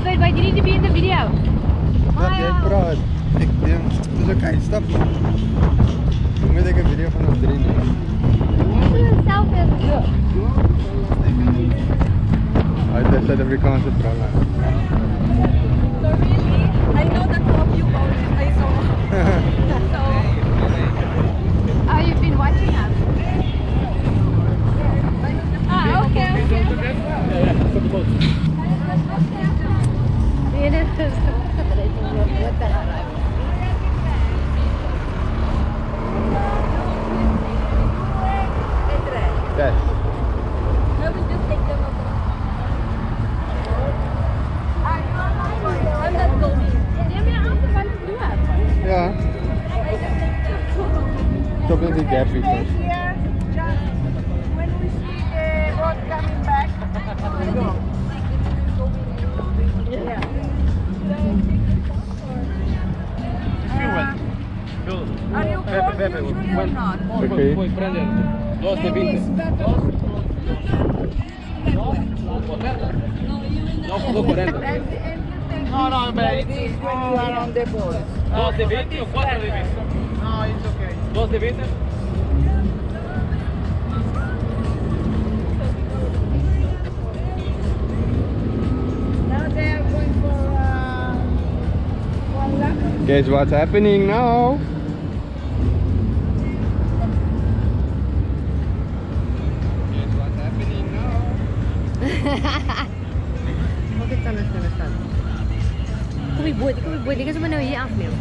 Wait, you need to be in the video. Wat jij praat? Ik denk, dus oké, stap. Dan moet ik een video van ons drie nemen. Selfie as well. Uit de Zuid-Afrikaanse vrouwen. So really, I know that two of you both. I saw. So. Oh, you've been watching us. Ah, okay. Yes. I will just take them up. I'm not going. Ja. Stop in die gap iets. Here, just when we see the boat coming back. Are you cold usually or not? Oké. Puoi prendere 220. No, 40. No, beh, This when you are on the boat. 220 o 420? No, it's okay. 220? Now they are going for one lap. Guess what's happening now? Guess what's happening now? Bakit ka nasa? Kumibod, di ka sa manaw iya afmil.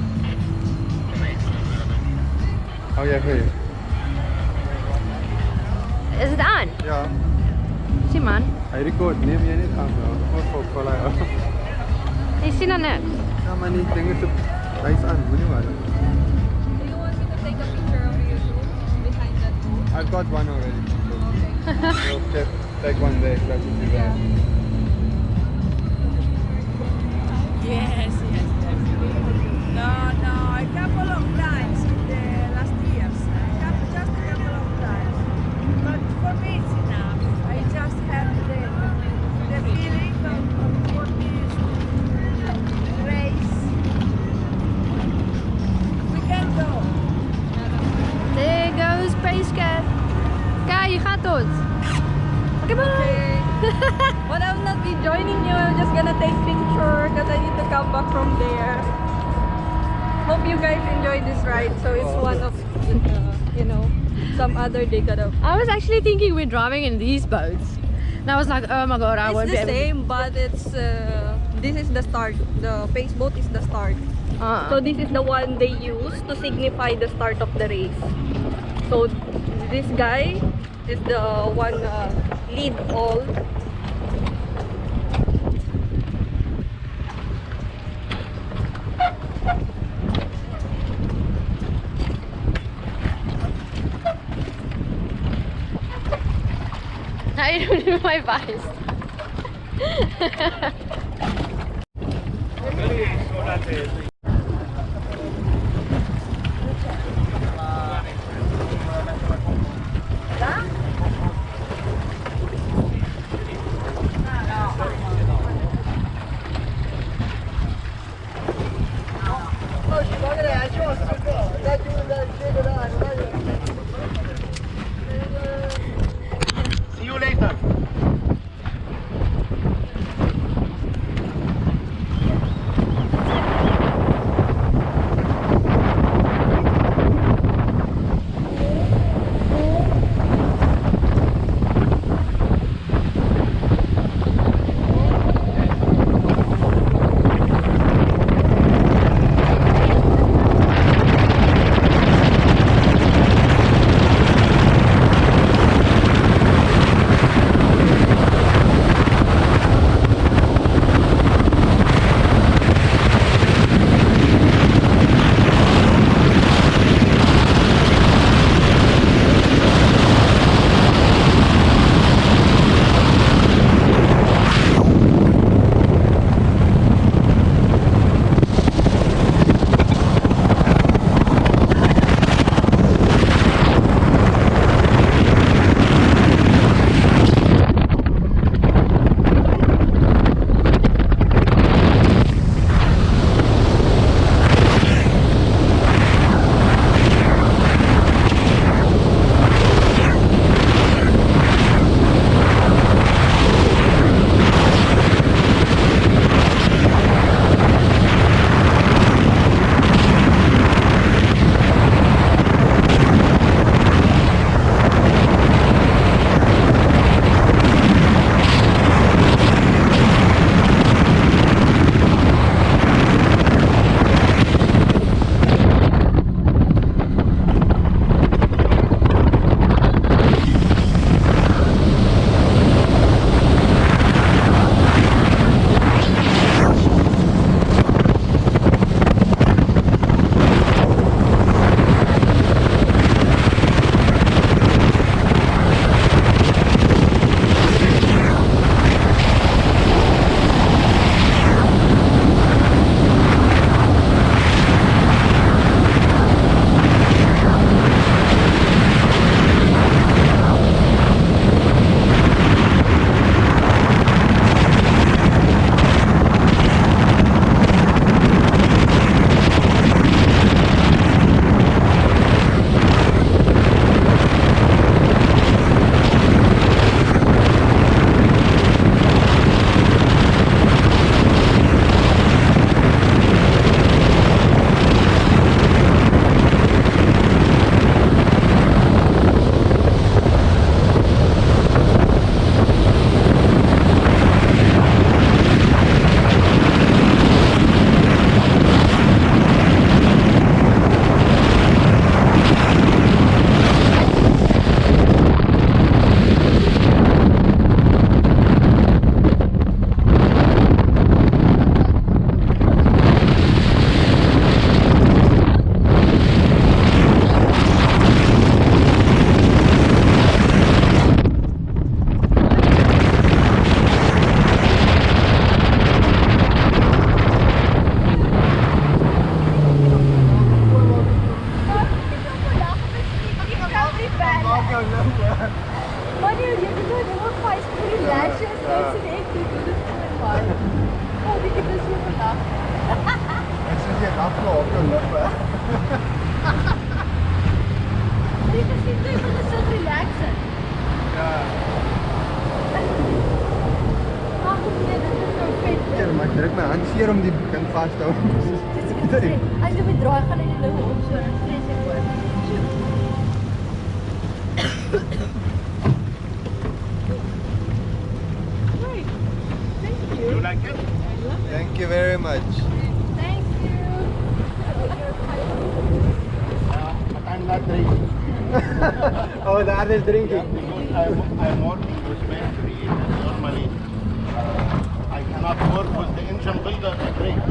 Oh ja, goed. Is het aan? Ja. Zie man. Hij record, neem jij niet aan wel. Of voilà. Ik zie dat niks. Ja, maar niet dingen te... Hij is aan, moet niet waar. Do you want me to take a picture of you too behind that boat? I've got one already. Okay. We'll just take one day, that would be bad. Yes. No, a couple of times in the last years. Just a couple of times. But for me it's enough. I just have the feeling of what is race. We can go. There goes Xcat. Kijk, je gaat tot. Oké, bye. Okay. But I'll not be joining you. I'm just gonna take picture because I need to come back from there. Hope you guys enjoy this ride. So it's one of, you know, some other day could have. I was actually thinking we're driving in these boats. And I was like, oh my god, I It's won't be the able same, but it's this is the start. The pace boat is the start. to. So this is the one they use to signify the start of the race. So this guy is the one lead all. I don't do my best. See you later. maar druk my handseer om die kind vas te hou. As jy met draai gaan in die lug op so vreeslik hoor. You like it? Thank you very much. Thank you. But I'm not drinking. Oh, the other's drinking. Because I'm working with factory. Normally, I cannot work with the engine builder and drink.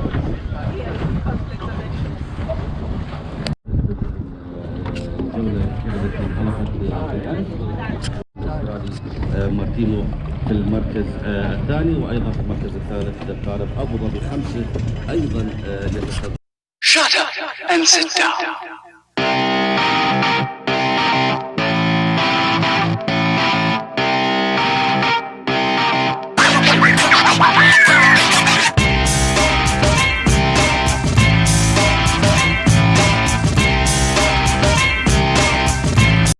مارتينو في المركز الثاني، وايضا في المركز الثالث قارب ابو ظبي 5 ايضا. Shut up and sit down.